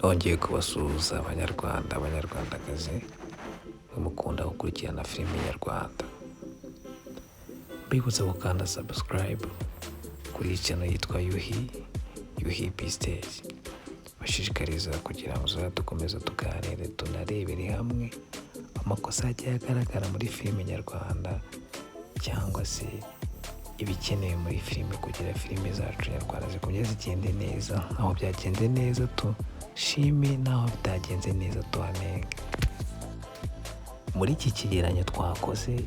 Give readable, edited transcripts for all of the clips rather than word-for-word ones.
Nongeye kubasuhuza abanyarwanda, abanyarwandakazi mukunda gukurikirana filime nyarwanda. Mbibutsa gukanda subscribe kuri channel yitwa Yuhi Pistage. Bashishikariza kugira ngo dukomeze tuganire tunarebere hamwe amakosa agiye agaragara muri filime nyarwanda cyangwa se ibikenewe muri filime kugira filime zacu nyarwanda zikomeze zigende neza. Aho byagenze neza shime, naho bitagenze neza tuhanenge. Muri iki kigeranyo twakoze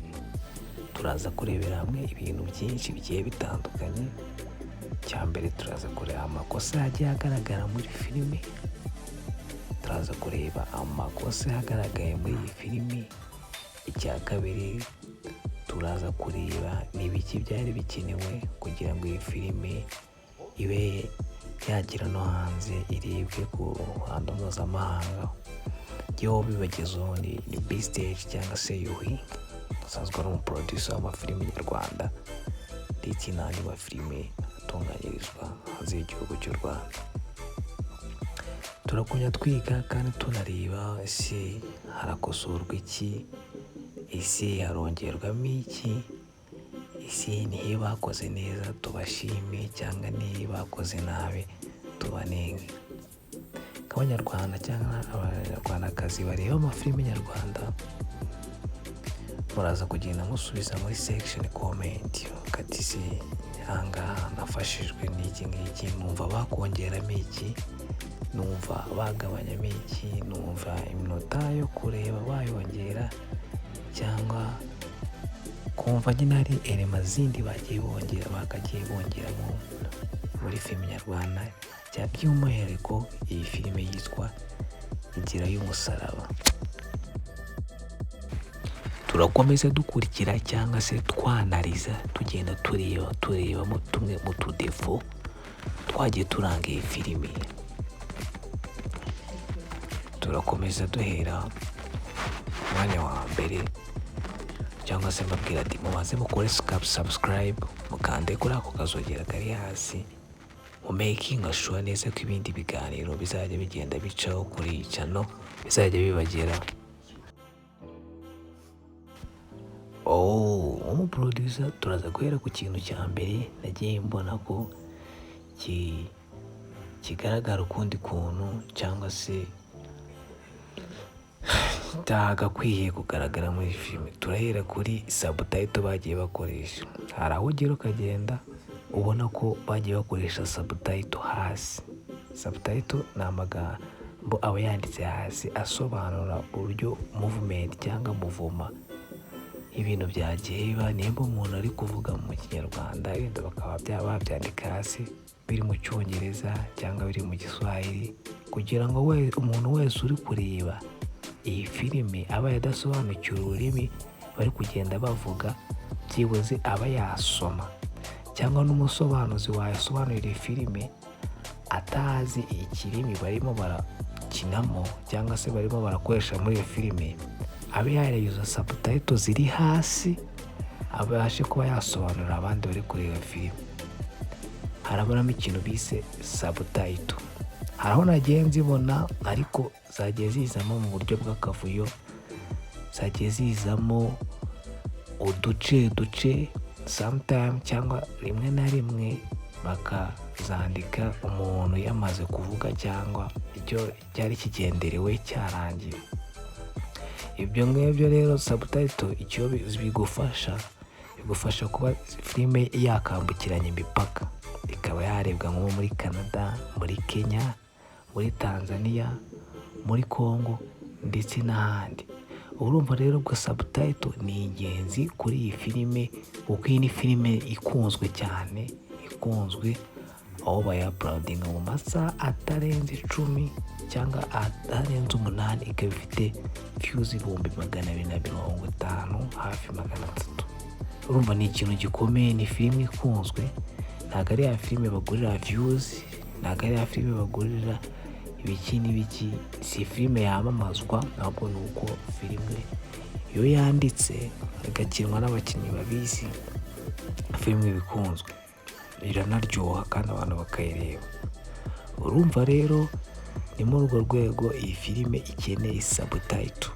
turaza kurebera hamwe ibintu byinshi bigiye bitandukanye. Cyambere turaza kureba amakosa agiye agaragara muri filime, turaza kureba amakosa agaragaye muri iyi filime. Icya kabiri turaza kureba n'ibiki byari bikenewe kugira ngo iyi filime ibe yagira no hanze irebwe ku ruhando mpuzamahanga. Yo bibagezeho ni Pistage cyangwa se Yuhi, asanzwe ari umuproducer w'amafilime nyarwanda ndetse n'andi mafilime atunganyirizwa hanze y'igihugu cy'u Rwanda. Turakunya twiga kandi tunareba ese harakosorwa iki, ese harongerwamo iki, ese nihe bakoze neza tubashime cyangwa nihe bakoze nabi tubanenge. Abanyarwanda cyangwa abanyarwandakazi bareba amafilime nyarwanda, muraza kugenda musubiza muri section comment ukati se ahangaha nafashijwe n'iki ngiki, numva bakongeramo iki, numva bagabanyamo iki, numva iminota yo kureba bayongera cyangwa kumva nyine hari elema zindi bakagiye bongeramo muri filime nyarwanda. By'umwihariko iyi filime yitwa Inzira y'umusaraba. Turakomeza dukurikira cyangwa se twanariza, tugenda turebamo tumwe mu tudefo twagiye turanga iyi filime. Turakomeza duhera umwanya wa mbere, cyangwa se mbabwira ati mumaze mukore subscribe, mukande kuri ako kazogera kari hasi, making sure neza ko ibindi biganiro bizajya bigenda bicaho kuri iyi channel bizajya bibagera. Umuproducer turaza guhera ku kintu cya mbere nagiye mbona ko kigaragara ukundi kuntu cyangwa se kitagakwiye kugaragara muri filime. Turahera kuri subtitle bagiye bakoresha. Hari aho ugera ukagenda ubona ko bagiye bakoresha subtitle hasi. Subtitle ni amagambo aba yanditse hasi asobanura uburyo movement cyangwa muvuma ibintu byagiye biba. Nimba umuntu ari kuvuga mu kinyarwanda wenda bakaba babyandika hasi biri mu cyongereza cyangwa biri mu giswahili, kugira ngo umuntu wese uri kureba iyi filime aba yadasobanukiwe ururimi bari kugenda bavuga, byibuze aba yasoma, cyangwa n'umusobanuzi wayasobanurira filime atazi ikirimi barimo barakinamo cyangwa se barimo barakoresha muri iyo filime, abe yarayuza subtitle ziri hasi abashe kuba yasobanurira abandi bari kureba filime. Haraburamo ikintu bise subtitle. Haraho nagiye nzibona ariko zagiye zizamo mu buryo bw'akavuyo, zagiye zizamo uduce sometime, cyangwa rimwe na rimwe bakazandika umuntu yamaze kuvuga cyangwa icyo cyari kigenderewe cyarangiye. Ibyo ngibyo rero subtitle icyo bigufasha kuba filime yakambukiranya imipaka, ikaba yarebwa nko muri Canada, muri Kenya, muri Tanzania, muri Congo ndetse n'ahandi. Urumva rero bwa subtitle ni ingenzi kuri iyi filime, kuko iyi ni filime ikunzwe cyane, ikunzwe aho bayaploadinga mu masaha atarenze 10 cyangwa atarenze 8, ikaba ifite views 250 hafi 300. Urumva ni ikintu gikomeye, ni filime ikunzwe. Ntabwo ari ya filime bagurira views, ntabwo ari ya filime bagurira ibiki n'ibiki, si filime yamamazwa, ntabwo ni uko filime iyo yanditse igakinwa n'abakinnyi babizi filime bikunzwe. iranaryoha kandi abantu bakayireba. Urumva rero ni muri urwo rwego iyi filime ikeneye subtitle,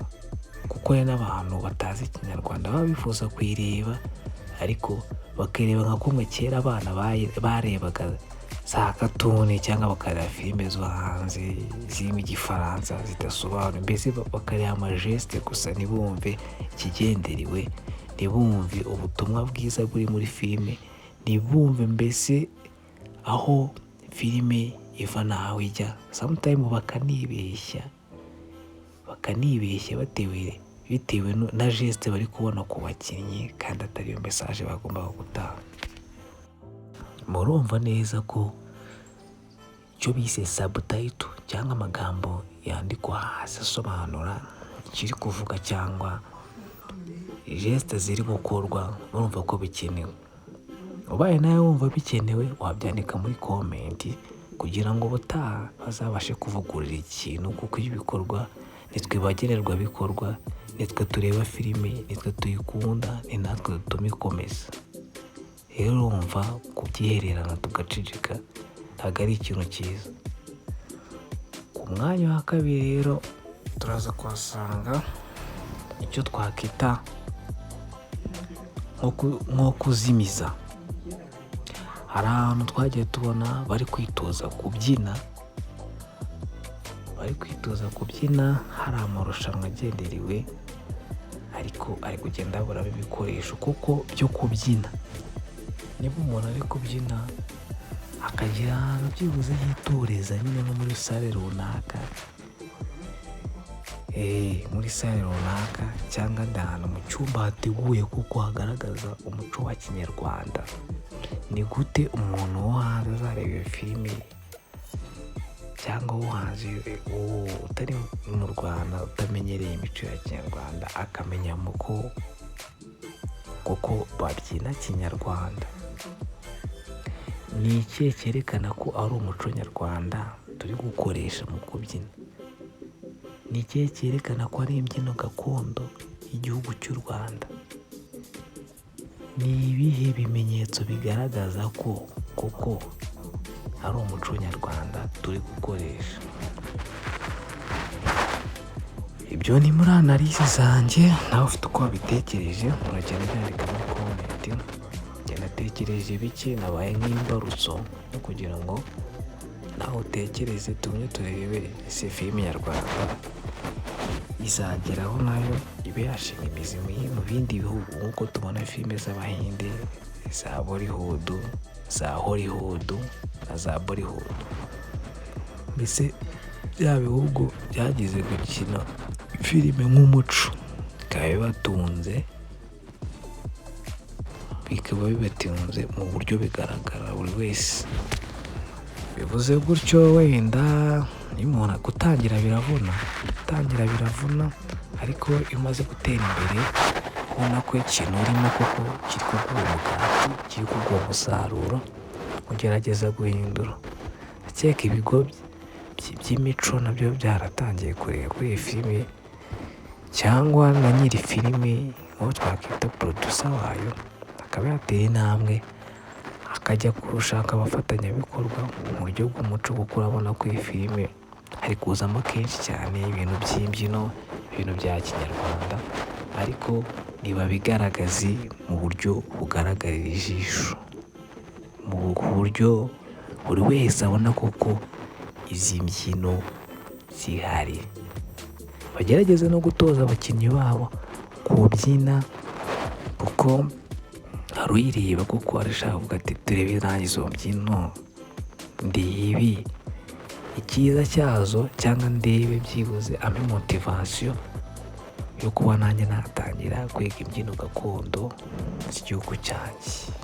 kuko hari n'abantu batazi ikinyarwanda baba bifuza kuyireba ariko bakireba nka kumwe kera abana barebaga za katuni cyangwa bakareba filime zo hanze zirimo igifaransa zidasobanura, mbese bakareba amajeste gusa ntibumve ikigenderewe, ntibumve ubutumwa bwiza buri muri filime, ntibumve mbese aho filime iva n'aho ijya. Sometimes bakanibeshya bitewe na geste bari kubona ku bakinnyi kandi atari yo message bagombaga gutanga. Murumva neza ko icyo bise subtitle cyangwa amagambo yandikwa hasi asobanura ikiri kuvuga cyangwa geste ziri gukorwa, murumva ko bikenewe. Ubaye nawe wumva bikenewe wabyandika muri comment kugira ngo ubutaha bazabashe kuvugurura ikintu, kuko iyo ibikorwa nitwe bagenerwa bikorwa, nitwe tureba filime, nitwe tuyikunda, ni natwe dutuma ikomeza. Rero urumva kubyihererana tugaceceka ntabwo ari ikintu cyiza. Ku mwanya wa kabiri rero turaza kuhasanga icyo twakita nko kuzimiza. Hari ahantu twagiye tubona bari kwitoza kubyina, hari amarushanwa agenderewe ariko ari kugenda aburamo ibikoresho kuko byo kubyina. Niba umuntu ari kubyina akagira ahantu byibuze yitoreza nyine nko muri sale runaka, muri sale runaka cyangwa ahantu mu cyumba hateguye kuko hagaragaza umuco wa kinyarwanda, ni gute umuntu wo hanze azareba iyo filime cyangwa wo hanze utari mu Rwanda utamenyereye imico ya kinyarwanda akamenya kuko babyina kinyarwanda? Ni ikihe cyerekana ko ari umuco nyarwanda turi gukoresha mu kubyina? Ni ikihe cyerekana ko ari imbyino gakondo y'igihugu cy'u Rwanda? Ni ibihe bimenyetso bigaragaza ko koko ari umuco nyarwanda turi gukoresha? Ibyo ni muri analyse zanjye, nawe ufite uko wabitekereje uragenda byandika muri comment. Njye natekereje bike, nabaye nk'imbarutso kugira ngo nawe utekereze, tumwe turebe ese filime nyarwanda izageraho nayo ibe yashinga imizi mu bindi bihugu, nk'uko tubona filime z'Abahinde, za Bollywood, za Hollywood na za Bollywood. Mbese bya bihugu byagize gukina filime nk'umuco, bikaba bibatunze mu buryo bigaragara buri wese. Bivuze gutyo wenda iyo umuntu gutangira biravuna ariko iyo umaze gutera imbere ubona ko ikintu urimo koko kiri kuguha umugati, kiri kuguha umusaruro, ugerageza guhindura. Ndakeka ibigo by'imico nabyo byaratangiye kureba kuri iyi filime, cyangwa na nyiri filime uwo twakwita producer wayo akaba yatera intambwe akajya gushaka abafatanyabikorwa mu buryo bw'umuco, kuko urabona ko iyi filime hari kuzamo kenshi cyane ibintu by'imbyino, ibintu bya kinyarwanda, ariko niba bigaragaze mu buryo bugaragarira ijisho, mu buryo buri wese abona koko izi mbyino zihari. Bagerageze no gutoza abakinnyi babo kubyina, kuko hari uyireba kuko arashaka kuvuga ati turebe nanjye izo mbyino ndebe icyiza cyazo, cyangwa ndebe byibuze ampe motivation yo kuba nanjye natangira kwiga imbyino gakondo z'igihugu cyanjye,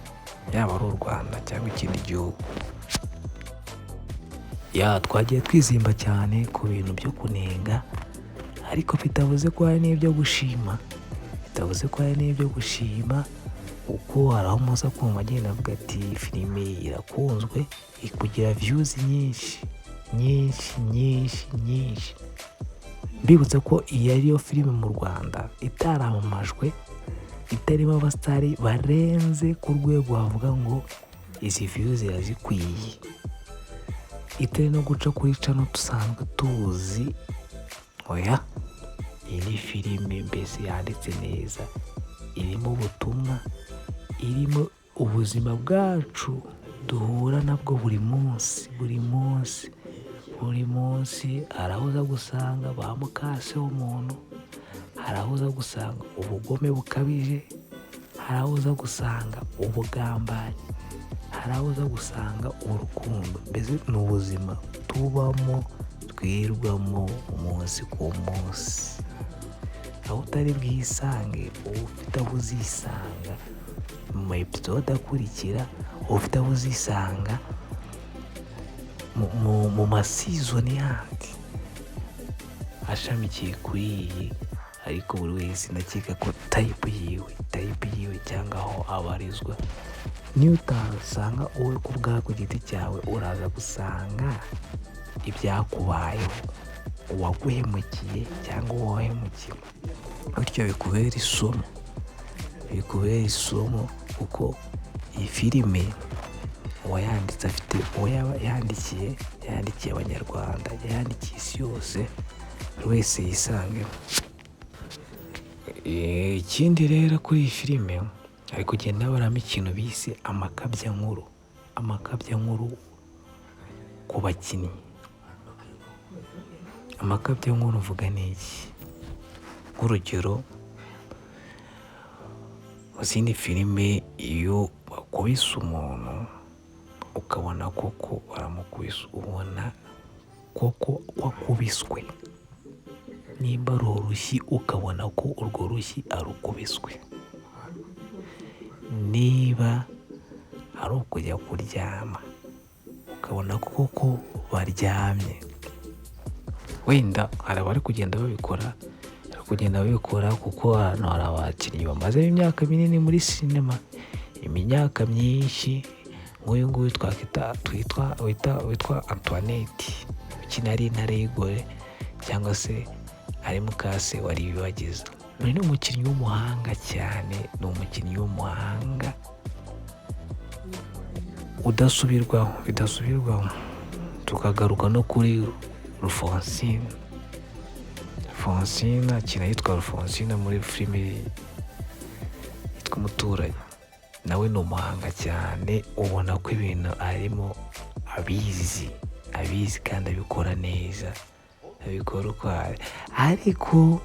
yaba ari u Rwanda cyangwa ikindi gihugu. Twagiye twizimba cyane ku bintu byo kunenga, ariko bitavuze ko hari n'ibyo gushima, kuko hari aho muza kumva agenda avuga ati filime irakunzwe, iri kugira views nyinshi. Mbibutsa ko iyi ariyo filime mu Rwanda itaramamajwe, itarimo abasitari barenze ku rwego wavuga ngo izi views zirazikwiye, itari no guca kuri channel dusanzwe tuzi. Oya, iyi ni filime mbese yanditse neza, irimo ubutumwa, irimo ubuzima bwacu duhura nabwo buri munsi. Hari aho uza gusanga ba mukase w'umuntu, hari aho uza gusanga ubugome bukabije, hari aho uza gusanga ubugambanyi, hari aho uza gusanga urukundo. Mbese ni ubuzima tubamo twirwamo umunsi ku munsi, aho utari bwisange uba ufite aho uzisanga mu ma episode akurikira, uba ufite aho uzisanga mu masizoni yandi ashamikiye kuri iyi. Ariko buri wese ndakeka ko tayipe yiwe cyangwa aho abarizwa, niyo utasanga wowe ku bwawe ku giti cyawe, uraza gusanga ibyakubayeho, uwaguhemukiye cyangwa uwahemukiwe. Bityo bikubera isomo, kuko iyi filime uwayanditse afite uwo yandikiye abanyarwanda, yandikiye isi yose, buri wese yisangemo. Ikindi rero kuri iyi filime ari kugenda baramo ikintu bise amakabyankuru ku bakinnyi. Amakabyankuru uvuga ni iki? Nk'urugero, mu zindi filime iyo bakubise umuntu ukabona koko baramukubise, ubona koko wakubiswe. Nimba ari urushyi ukabona ko urwo rushyi arukubiswe, niba ari ukujya kuryama ukabona ko koko baryamye. Wenda hari abari kugenda babikora kuko hano hari abakinnyi bamaze imyaka minini muri sinema, imyaka myinshi. Nk'uyu nguyu witwa Antoinette, ukina ari intare y'igore cyangwa se ari mukase wa IRIBAGIZA. Ni umukinnyi w'umuhanga cyane, ni umukinnyi w'umuhanga bidasubirwaho. Tukagaruka no kuri Rufonsine akina yitwa Rufonsine muri filime yitwa Umuturanyi. Nawe ni umuhanga cyane, ubona ko ibintu arimo abizi kandi abikora neza, abikora uko ari. Ariko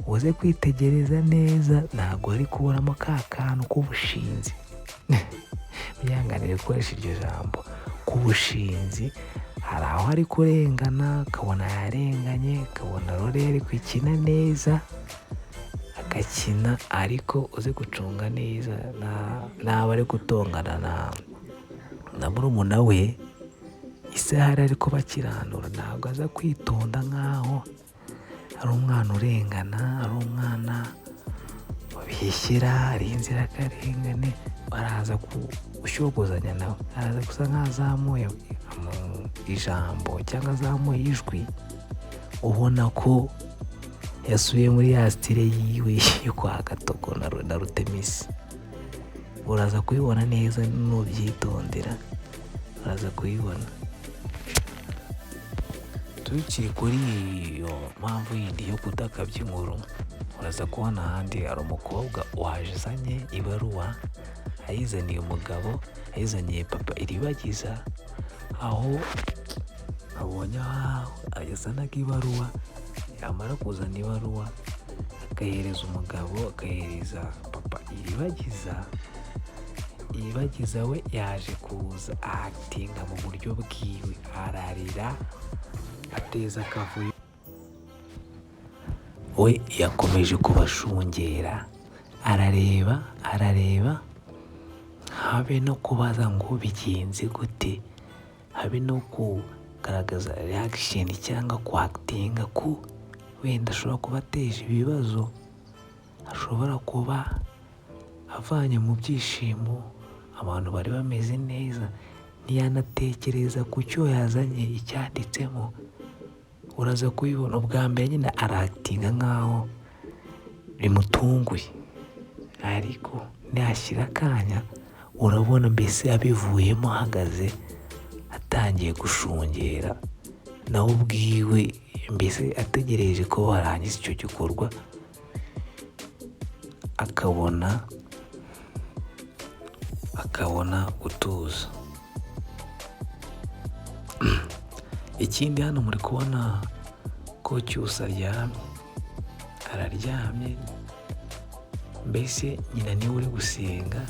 uze kwitegereza neza ntabwo ari kubonamo ka kantu k'ubushinzi. Byanganire gukoresha iryo jambo k'ubushinzi. Hari aho ari kurengana, akabona yarenganye, akabona Rore ari kwikina neza, agakina. Ariko uze gucunga neza, naba ari gutongana na murumuna we, isaha ariko bakiranura, ntabwo aza kwitonda nk'aho ari umwana urengana, ari umwana wabishyira, ari inzirakarengane. Baraza gushyogozanya nawe, araza gusa nk'azamuye ijambo cyangwa azamuye ijwi, ubona ko yasubiye muri ya style yiwe yo kwa Gatogo na Rutemisi. Uraza kuyibona neza nubyitondera, uraza kuyibona. Tukiri kuri iyo mpamvu yindi yo kudakabya inkuru, uraza kubona ahandi hari umukobwa wazanye ibaruwa, ayizaniye umugabo, ayizaniye papa IRIBAGIZA, aho abonye ayazanaga ibaruwa, yamara kuzana ibaruwa akayihereza umugabo, akayihereza papa IRIBAGIZA we yaje kuza ahatinga mu buryo bwiwe, ararira ateza akavuyo. We yakomeje kubashungera, arareba habe no kubaza ngo bigenze gute, habe no kugaragaza reaction cyangwa kwakitinga ko wenda ashobora kuba ateje ibibazo, ashobora kuba avanye mu byishimo abantu bari bameze neza, ntiyanatekereza ku cyo yazanye icyanditsemo. Uraza kubibona ubwa mbere nyine arakitinga nk'aho bimutunguye, ariko nashyira akanya urabona mbese abivuyemo ahagaze atangiye gushungera nawe ubwiwe, mbese ategereje ko warangiza icyo gikorwa akabona gutuza. Ikindi hano muri kubona ko Cyusa araryamye, mbese nyina niwe uri gusenga,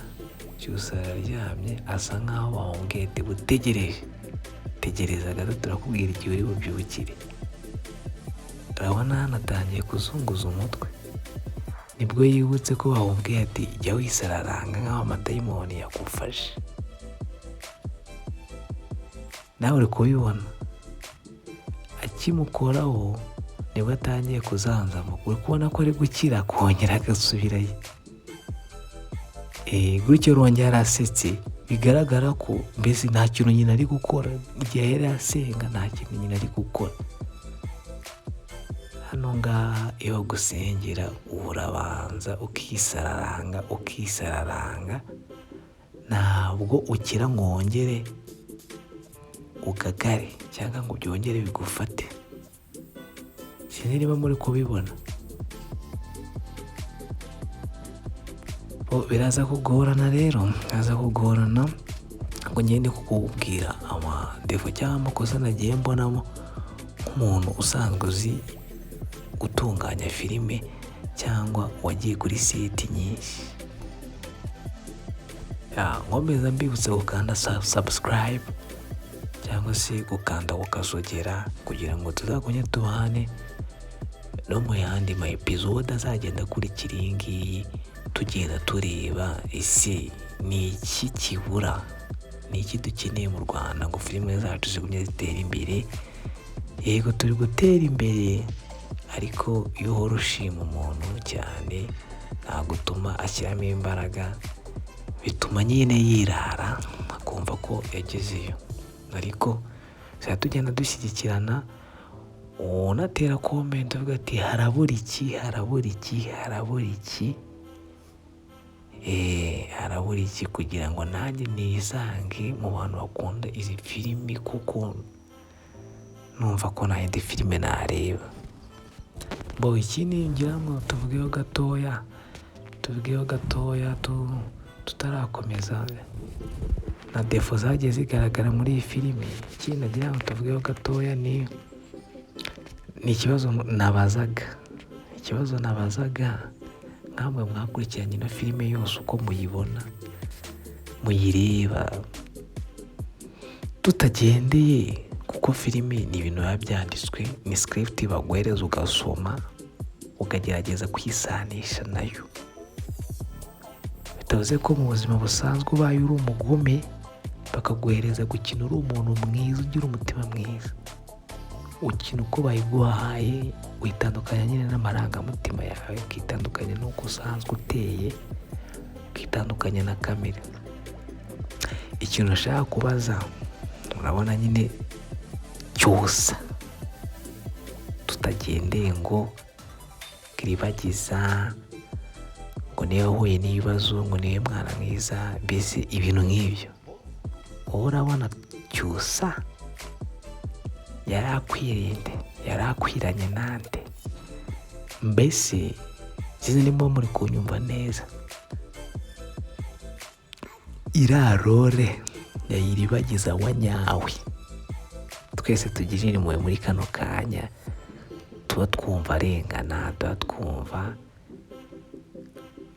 Cyusa araryamye asa nkaho bamubwiye ati tegereza gato turakubwira igihe uri bubyukire. Urabona hano atangiye kuzunguza umutwe, nibwo yibutse ko bamubwiye ati jya wisararanga nk'aho amadayimoni yakufashe. Nawe uri kubibona, akimukoraho nibwo atangiye kuzanzamuka, uri kubona ko ari gukira akongera agasubirayo. Gutyo rongera arasetse, bigaragara ko mbese nta kintu nyina ari gukora, igihe yari asenga nta kintu nyina ari gukora. Hano ngaha iyo gusengera urabanza ukisararanga, ntabwo ukira ngo wongere ugagare cyangwa ngo byongere bigufate. Sinzi niba muri kubibona. Biraza kugorana rero, ngo ngende kukubwira amadefo cyangwa amakosa nagiye mbonamo nk'umuntu usanzwe uzi gutunganya filime cyangwa wagiye kuri seti nyinshi. Nkomeza mbibutsa gukanda subscribe cyangwa se gukanda ukazogera kugira ngo tuzagonye tubane no mu yandi ma episode azagenda akurikira iyi ngiyi, tugenda tureba ese ni iki kibura, ni iki dukeneye mu Rwanda ngo filime zacu zigumye zitera imbere. Yego turi gutera imbere, ariko iyo uhora ushima umuntu cyane ntabwo utuma ashyiramo imbaraga, bituma nyine yirara akumva ko yagezeyo. Ariko tuzajya tugenda dushyigikirana, unatera comment uvuga ati harabura iki kugira ngo nanjye nisange mu bantu bakunda izi filimi, kuko numva ko nta yindi filime nareba. Ikindi ngira ngo tuvugeho gatoya tutarakomeza na defo zagiye zigaragara muri iyi filime. Ikindi nagira ngo tuvugeho gatoya ni ikibazo nabazaga nkamwe mwakurikiranye ino filime yose uko muyireba tutagendeye, kuko filime ni ibintu biba byanditswe, ni script baguhereza ugasoma ukagerageza kwisanisha nayo. Bitavuze ko mu buzima busanzwe ubaye uri umugome bakaguhereza gukina uri umuntu mwiza ugira umutima mwiza, ukina uko bayiguhaye, witandukanya nyine n'amarangamutima yawe, ukitandukanya n'uko usanzwe uteye, ukitandukanya na kamera. Ikintu nashaka kubaza, urabona nyine Cyusa, tutagendeye ngo IRIBAGIZA, ngo niba wahuye n'ibibazo, ngo niwe mwana mwiza, mbese ibintu nk'ibyo. Wowe urabona Cyusa yari akwiranye nande? Mbese sinzi niba muri kunyumva neza. Iriya role ya IRIBAGIZA wa nyawe twese tugirire impuhwe muri kano kanya, tuba twumva arengana, tuba twumva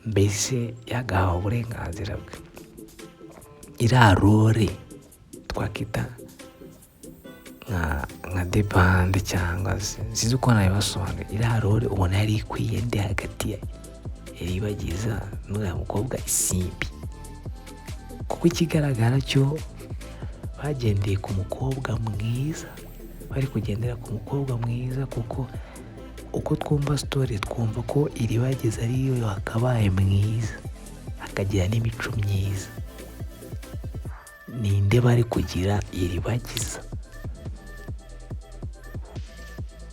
mbese yagahawe uburenganzira bwe. Iriya role twakita nka debande cyangwa sinzi uko nabibasobanurira. Iriya role ubona yari ikwiye nde hagati ya IRIBAGIZA n'uriya mukobwa Isimbi? Kuko ikigaragara cyo bagendeye ku mukobwa mwiza, bari kugendera ku mukobwa mwiza, kuko uko twumva story twumva ko IRIBAGIZA ariyo wakabaye mwiza akagira n'imico myiza. Ninde bari kugira IRIBAGIZA?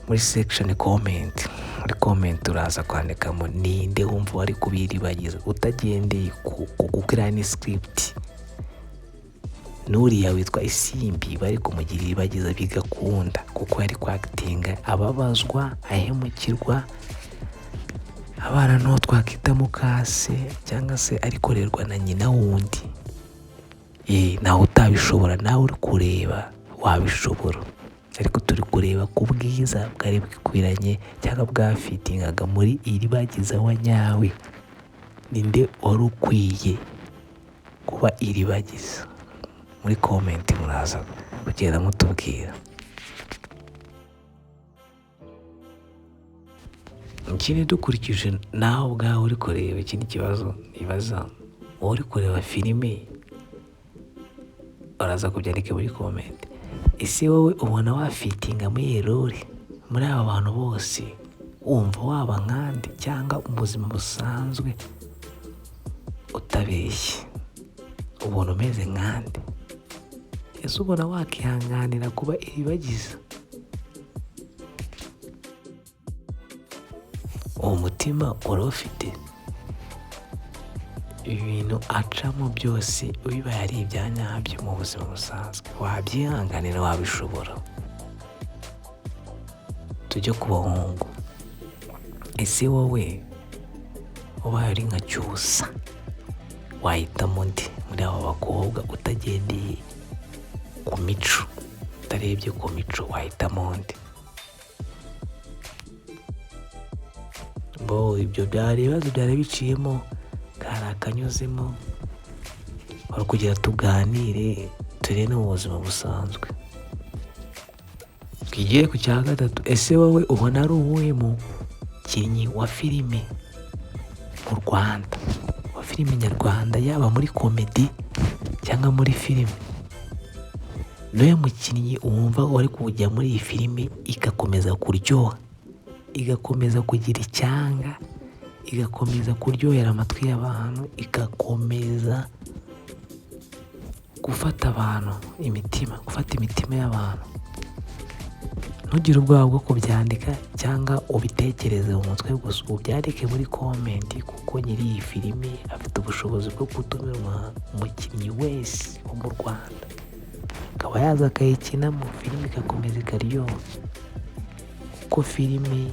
Muri section comment muri comment uraza kwandikamo ninde wumva wari kubiribagiza utagendeye kugira ni script. Nuriya witwa Isimbi bari kumugirira iribagiza bigakunda kuko yari kwakitinga ababazwa, ahemukirwa, abana no twakita mukase cyangwa se arikorerwa na nyina wundi. Nawe utabishobora, nawe uri kureba wabishobora, ariko turi kureba ku bwiza bwari bwikwiranye cyangwa bwafitingaga muri iribagiza wa nyawe. Ninde wari ukwiye kuba iribagiza? Muri comment muraza kugenda mutubwira. Ikindi dukurikije nawe ubwawe uri kureba, ikindi kibazo nibaza, wowe uri kureba filime uraza kubyandika muri comment. Ese wowe ubona wafitinga muri erori muri aba bantu bose? Wumva waba nkandi cyangwa mu buzima busanzwe utabeshye ubona umeze nkandi? Ese ubona wakihanganira kuba iribagiza? Uwo mutima urafite ibintu acamo byose biba ari ibyanyabyo mu buzima busanzwe, wabyihanganira, wabishobora? Tujye ku bahungu. Ese wowe ubaye ari nka Cyusa wahitamo ndi muri aba bakobwa utagendeye ku mico, utarebye ku mico, wahitamo ndi? Ibyo byari ibibazo byari biciyemo, kari akanyuzemo, wari kugira tuganire turebe mu buzima busanzwe. Twigiye ku cya gatatu. Ese wowe ubona ari uwuhe mukinnyi wa filime mu Rwanda, wa filime nyarwanda, yaba muri komedi cyangwa muri filime, niwe mukinnyi wumva wari kujya muri iyi filime igakomeza kuryoha, igakomeza kugira icyanga, igakomeza kuryohera amatwi y'abantu, igakomeza gufata abantu imitima, gufata imitima y'abantu? Ntugire ubwoba bwo kubyandika cyangwa ubitekereze mu mutwe gusa, ubyandike muri comment, kuko nyiri iyi filime afite ubushobozi bwo gutumira umukinnyi wese wo mu Rwanda akaba yaza akayikinamo, filime igakomeza ikaryoha. Kuko filime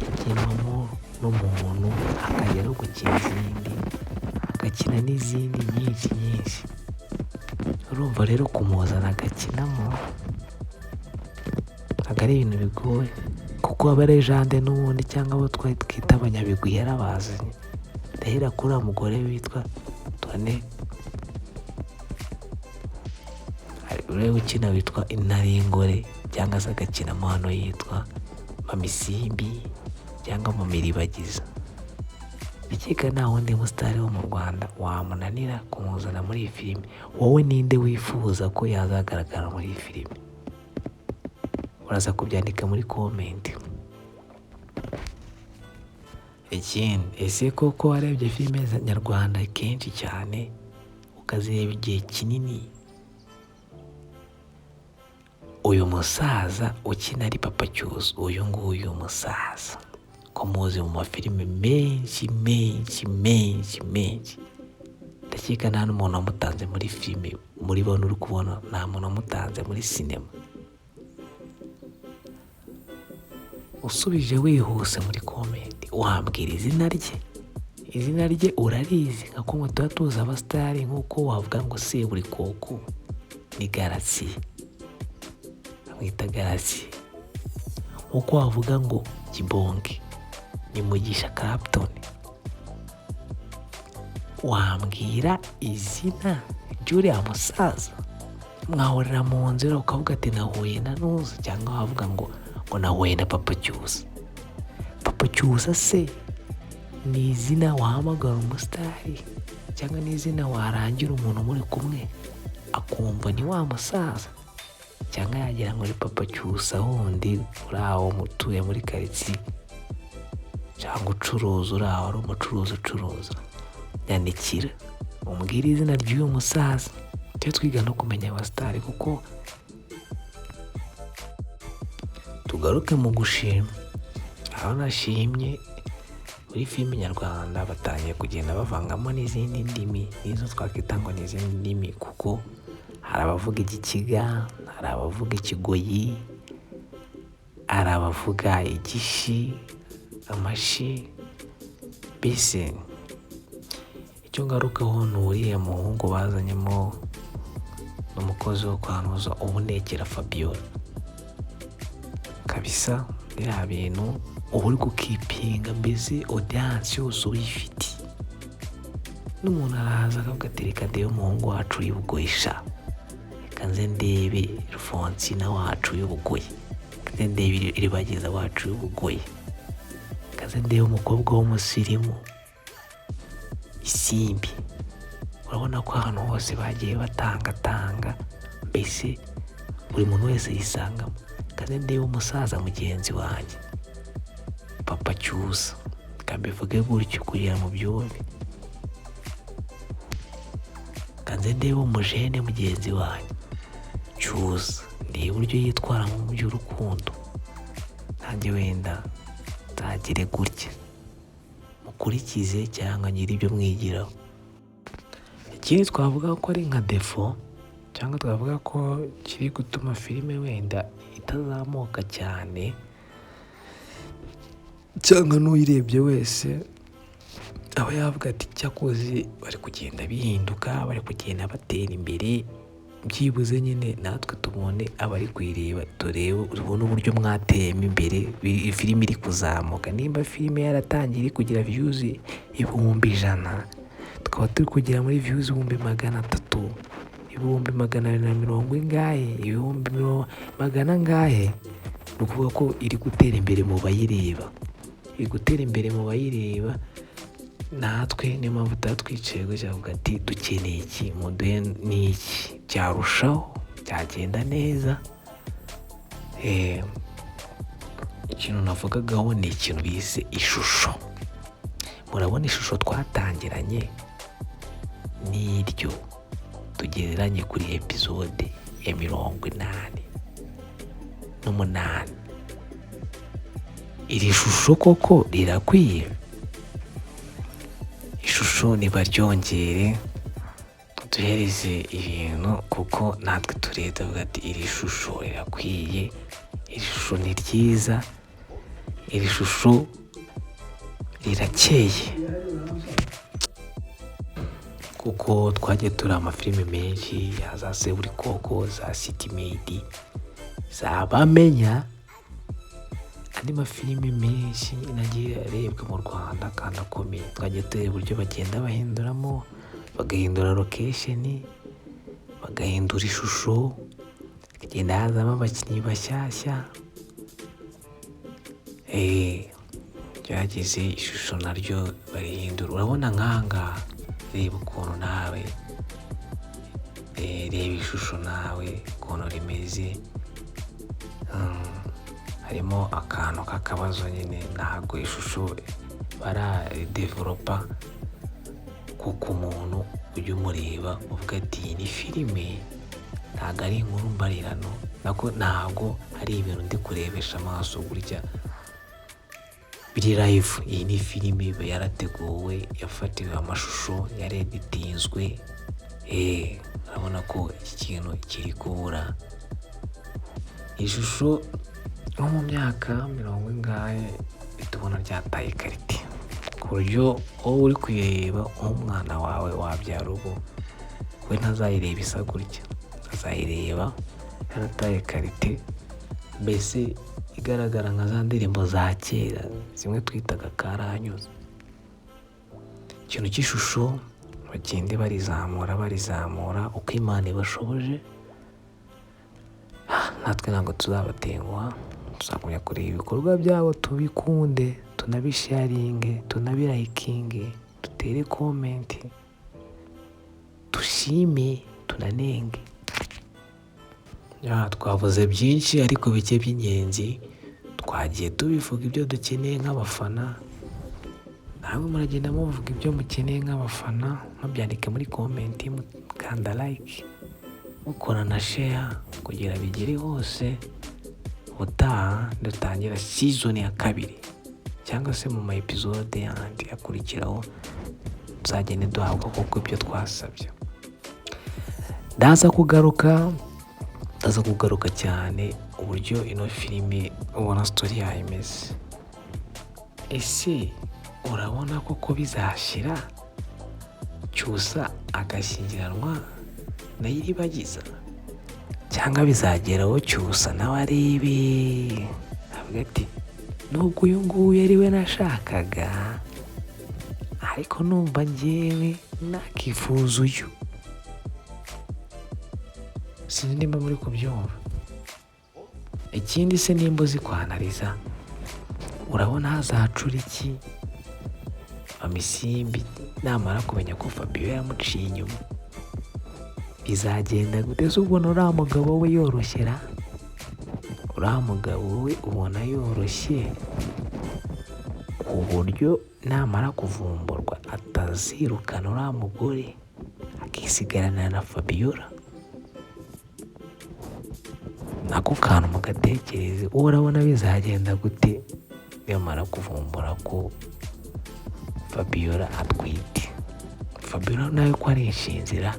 ikinwamo n'umuntu akajya no gukina izindi, agakina n'izindi nyinshi. Urumva rero kumuzana agakinamo ntabwo ari ibintu bigoye, kuko aba ari jande n'ubundi, cyangwa abo twita abanyabigwi yarabazanye. Ndahera kuri uriya mugore witwa Tone, urebe ukina witwa Intaringore, cyangwa se agakinamo hano yitwa Mamisimbi cyangwa Mamiribagiza. Ndakeka nta wundi musitari wo mu Rwanda wamunanira kumuzana muri iyi filime. Wowe ninde wifuza ko yazagaragara muri iyi filime? Uraza kubyandika muri comment. Ikindi, ese koko warebye filime nyarwanda kenshi cyane ukazireba igihe kinini, uyu musaza ukina ari Papa Cyusa, uyu nguyu musaza ko muzi mu mafilime menshi, ndakeka nta n'umuntu wamutanze muri filime, muri bano uri kubona nta muntu wamutanze muri sinema. Usubije wihuse muri comment wambwira izina rye urarizi, nka kumwe tuba tuzi abasitari, nk'uko wavuga ngo Seburikoko ni Garasi, amwita Garasi, nk'uko wavuga ngo Kibonge ni Mugisha Clapton. Wambwira izina ry'uriya musaza, mwahurira mu nzira ukavuga ati nahuye na Nuza, cyangwa wavuga ngo nahuye na Papa Cyusa. Papa Cyusa se ni izina wahamagara umusitari, cyangwa ni izina warangira umuntu muri kumwe akumva ni wa musaza, cyangwa yagira ngo ni Papa Cyusa wundi uri aho mutuye muri karitsiye, cyangwa ucuruza uri aho ari umucuruzi ucuruza? Nyandikira umbwire izina ry'uyu musaza, tujye twiga no kumenya abasitari. Kuko tugaruke mu gushima aho nashimye muri filime nyarwanda batangiye kugenda bavangamo n'izindi ndimi, n'izo twakwita ngo n'izindi ndimi, kuko hari abavuga igikiga, hari abavuga ikigoyi, hari abavuga igishi, amashi. Mbese icyo ngarukaho ni uriya muhungu bazanyemo n'umukozi wo kwanuza Ubunekera Fabiola kabisa. Biriya bintu uba uri gukipinga, mbese audience yose uyifite. N'umuntu arahaza akavuga ati reka ndebe umuhungu wacu y'ubugoyisha, reka nze ndebe Rufonsina wacu y'ubugoyi, reka nze ndebe Iribagiza wacu y'ubugoyi, reka nze ndebe umukobwa w'umusirimu Isimbi. Urabona ko ahantu hose bagiye batangatanga, mbese buri muntu wese yisangamo. Kandi ndebe umusaza mugenzi wanjye Papa Cyusa, kambivuge gutyo kugira mu byumve. Kandi ndebe umujene mugenzi wanjye Cyusa, ndebe uburyo yitwara mu by'urukundo. Nanjye wenda nzagire gutya, mukurikize cyangwa ngire ibyo mwigiraho. Ikindi twavuga ko ari nka defo, cyangwa twavuga ko kiri gutuma filime wenda itazamuka cyane, cyangwa n'uyirebye wese aba yavuga ati cyakoze bari kugenda bihinduka, bari kugenda batera imbere, byibuze nyine natwe tubone abari kuyireba, tubone uburyo mwateyemo imbere, filime iri kuzamuka. Nimba filime yaratangiye iri kugira views 100,000, tukaba turi kugera muri views 300,000, 240 ingahe, 100 ngahe, ni ukuvuga ko iri gutera imbere mu bayireba, iri gutera imbere mu bayireba. Natwe niyo mpamvu tuba twicaye gutya tuvuga ati dukeneye iki, muduhe n'iki cyarushaho, cyagenda neza. Ikintu navugagaho ni ikintu bise ishusho. Murabona ishusho twatangiranye n'iryo tugereranye kuri episode ya 88. Iri shusho koko rirakwiye? Ishusho nibaryongere, duhereze ibintu, kuko natwe tureba tuvuga ati iri shusho rirakwiye, iri shusho ni ryiza, iri shusho rirakeye. Kuko twagiye turi amafilime menshi, za Seburikoko, za City Maid, za Bamenya, andi mafilime menshi nagiye arebwa mu Rwanda kandi akomeye. Twagiye tureba uburyo bagenda bahinduramo, bagahindura location, bagahindura ishusho, kagenda hazamo abakinnyi bashyashya. Byageze ishusho naryo barihindura. Urabona nkanga, reba ukuntu nawe, reba ishusho nawe ukuntu rimeze. Harimo akantu k'akabazo nyine, ntabwo ishusho baradevelopa kuko umuntu ujya umureba uvuga ati iyi ni filime, ntabwo ari inkuru mbarirano, ntabwo ari ibintu ndi kurebesha amaso gutya biri live. Iyi ni filime iba yarateguwe, yafatiwe amashusho, yareditinzwe. Urabona ko iki kintu kiri kubura. Ishusho nko mu myaka 40 ingahe tubona ryataye karite, ku buryo wowe uri kuyireba nk'umwana wawe wabyara ubu, we ntazayireba isa gutya, azayireba yarataye karite, mbese igaragara nka za ndirimbo za kera zimwe twitaga karahanyuze. Ikintu cy'ishusho bagende barizamura uko Imana ibashoboje. Natwe ntabwo tuzabatenguha, tuzagumya kureba ibikorwa byabo, tubikunde, tunabisharinge, tunabirayikinge, dutere comment, dushime, tunanenge. Twavuze byinshi ariko bike by'ingenzi, twagiye tubivuga ibyo dukeneye nk'abafana. Namwe muragenda muvuga ibyo mukeneye nk'abafana, mubyandike muri comment, mukanda like, mukora na share kugira bigere hose. Ubutaha dutangira season ya 2. cyangwa se mu ma episode yandi akurikiraho tuzagenda duhabwa kuko ibyo twasabye. Ndaza kugaruka cyane uburyo ino filime ubona story yayo imeze. Ese urabona koko bizashira Cyusa agashyingiranwa na Iribagiza, cyangwa bizageraho Cyusa nawe arebe avuga ati nubwo uyu nguyu ari we nashakaga ariko numva njyewe nakifuza uyu. Sinzi nimba muri kubyumva. Ikindi se nimba uzi kwanariza, urabona hazacura iki Amisimbi namara kumenya ko Fabio yamuciye inyuma? Bizagenda gute? Se ubona uriya mugabo we yoroshye uriya mugabo we ubona yoroshye ku buryo namara kuvumburwa atazirukana uriya mugore akisigarana na Fabiola? Nako kantu mugatekereze, urabona bizagenda gute yamara kuvumbura ko Fabiola atwite? Fabiola nawe ko ari inshinzira,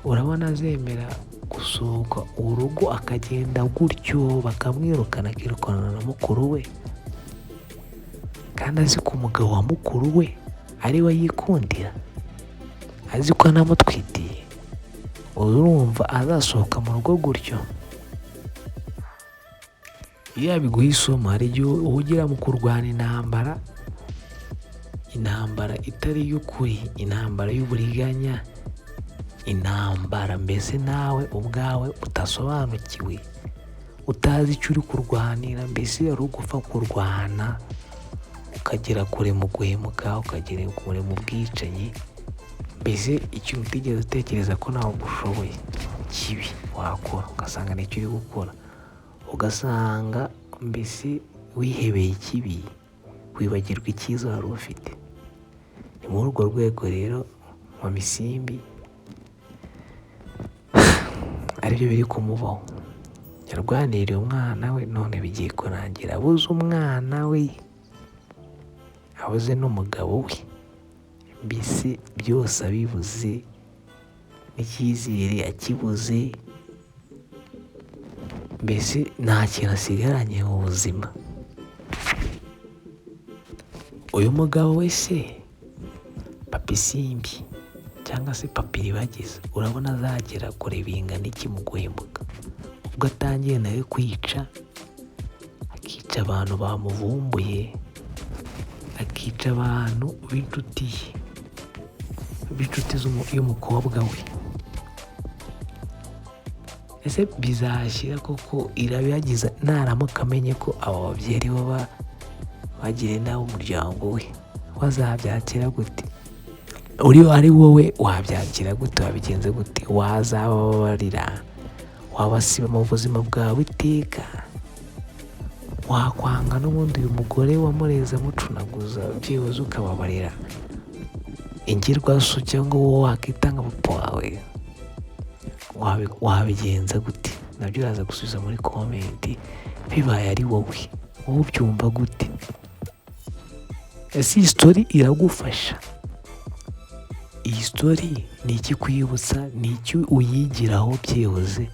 urabona azemera gusohoka urugo akagenda gutyo bakamwirukana akirukana na mukuru we, kandi azi ko umugabo wa mukuru we ari we yikundira, azi ko anamutwitiye? Urumva azasohoka mu rugo gutyo? Iyo yabiguha isomo, hari igihe uhugira mu kurwana intambara itari y'ukuri, intambara y'uburiganya, intambara mbese nawe ubwawe utasobanukiwe, utazi icyo uri kurwanira, mbese ari ugupfa kurwana ukagera kure mu guhemuka, ukagera kure mu bwicanyi, mbese ikintu utigeze utekereza ko nawe ushoboye kibi wakora ugasanga nicyo uri gukora, ugasanga mbese wihebeye ikibi, wibagirwa icyiza wari ufite. Ni muri urwo rwego rero Amisimbi aribyo biri kumubaho. Yarwaniriye umwana we, none bigiye kurangira abuze umwana we, abuze n'umugabo we, mbese byose abibuze, n'icyizere akibuze, mbese nta kintu asigaranye mu buzima. Uyu mugabo we se Papa Simbi cyangwa se Papa Iribagiza, urabona azagera kure bingana iki mu guhemuka? Ubwo atangiye nawe kwica, akica abantu bamuvumbuye, akica abantu b'inshuti ye, b'inshuti y'umukobwa we. Ese bizashyira koko Iribagiza naramuka amenye ko aba babyeyi baba bagiriye nabi umuryango we, wazabyakira gute? Uri ari wowe wabyakira gute? Wabigenze gute? Wazababarira? Wabasiba mu buzima bwawe iteka? Wakwanga n'ubundi uyu mugore wamureze amucunaguza, byibuze ukababarira ingirwaso, cyangwa wowe wakita nka papa wawe? Wabigenza gute? Nabyo uraza gusubiza muri komenti. Bibaye ari wowe ubyumva gute? Ese iyi story iragufasha? Iyi story ni iki kwibutsa? Ni iki uyigiraho byibuze?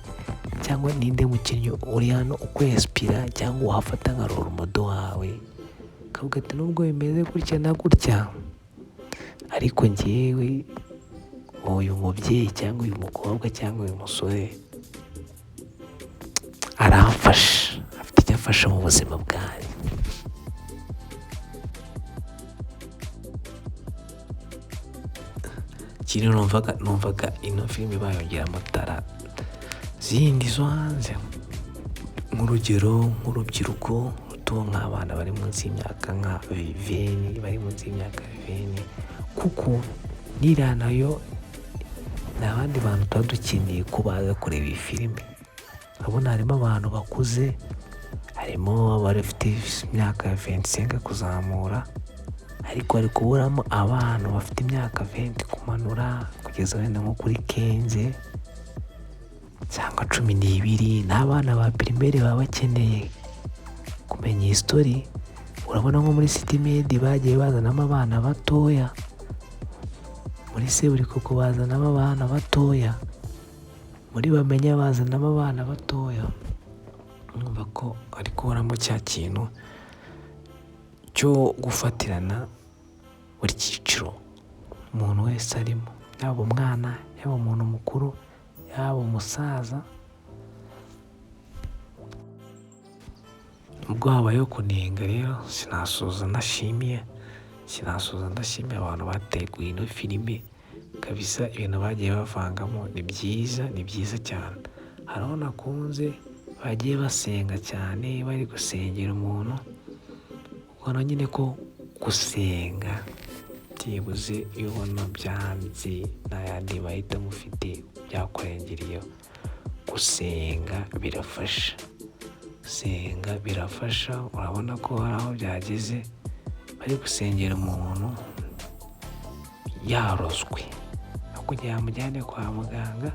Cyangwa ninde mukinnyi uri hano ukwespira cyangwa wafata nka role model wawe ukavuga ati nubwo bimeze gutya na gutya, ariko njyewe uyu mubyeyi cyangwa uyu mukobwa cyangwa uyu musore aramfasha, afite icyo afasha mu buzima bwanjye. Ikintu numvaga ino filime bayongera amatara zindi zo hanze, nk'urugero nk'urubyiruko ruto, nk'abana bari munsi y'imyaka nka 20, bari munsi y'imyaka 20, kuko niriya nayo ni abandi bantu tuba dukeneye ko baza kureba iyi filime. Urabona harimo abantu bakuze, harimo abafite imyaka 25 kuzamura, ariko hari kuburamo abantu bafite imyaka 20 kumanura kugeza wenda nko kuri 15 cyangwa 12. N'abana ba primaire baba bakeneye kumenya iyi story, urabona nko muri City Med bagiye bazanamo abana batoya, muri Seburikoko bazanamo abana batoya, muri Bamenya bazanamo abana batoya. Urumva ko ari kuburamo cya kintu cyo gufatirana buri cyiciro umuntu wese arimo, yaba umwana, yaba umuntu mukuru, yaba umusaza. Ubwo habayeho kunenga rero, sinasoza ndashimiye abantu bateguye ino filime kabisa. Ibintu bagiye bavangamo ni byiza cyane. Hari aho nakunze bagiye basenga cyane, bari gusengera umuntu, ubona nyine ko gusenga byibuze iyo ubona byanze n'ayandi mahitamo ufite byakwegereyeho. Gusenga birafasha, urabona ko hari aho byageze bari gusengera umuntu yarozwe, no kugira bamujyane kwa muganga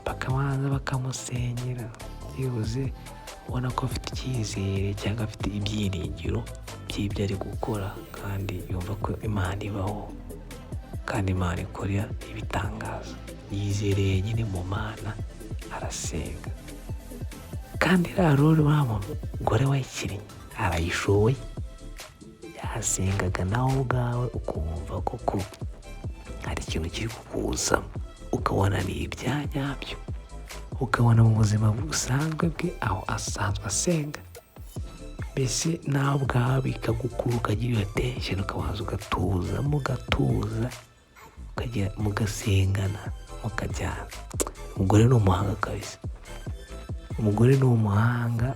bakabanza bakamusengera, byibuze ubona ko afite icyizere cyangwa afite ibyiringiro by'ibyo ari gukora, kandi yumva ko Imana ibaho kandi Imana ikora ibitangaza. Yizereye nyine mu Mana, arasenga kandi rero wa mugore wayikinnye arayishoboye. Yasengaga nawe ubwawe ukumva koko hari ikintu kiri kukuzamo, ukabona ni ibya nyabyo, ukabona mu buzima busanzwe bwe aho asanzwe asenga, mbese nawe ubwawe bikagukura, ukagira attention, ukabanza ugatuza, mugatuza, mugasengana, mukajyana. Umugore ni umuhanga kabisa, umugore ni umuhanga.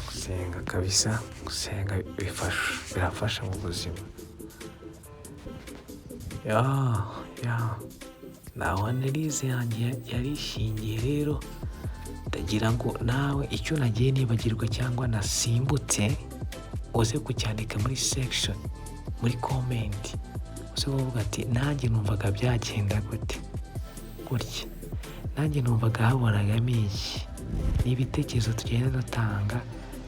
Gusenga kabisa, gusenga birafasha mu buzima. Nawe analize yanjye yarishingiye rero, ndagira ngo nawe icyo nagiye nibagirwa cyangwa nasimbutse uze kucyandika muri section, muri comment, uze kuvuga ati nanjye numvaga byagenda gutya, nanjye numvaga habonagamo iki. Ni ibitekerezo tugenda dutanga,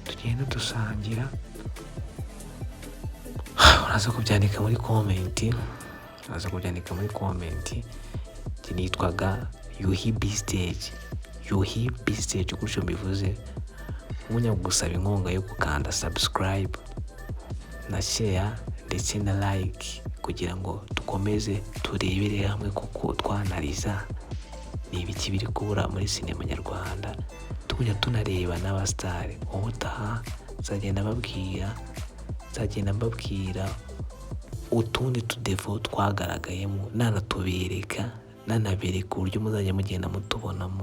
tugenda dusangira, uraza kubyandika muri comment. Nitwaga Yuhi B Stage gutyo mbivuze. Umunya gusaba inkunga yo gukanda subscribe na share ndetse na like, kugira ngo dukomeze turebere hamwe kuko twanariza ni ibiki biri kubura muri sinema nyarwanda, tukujya tunareba n'abasitari. Ubutaha nzagenda mbabwira utundi tudevo twagaragayemo, nanabereka uburyo muzajya mugenda mutubonamo.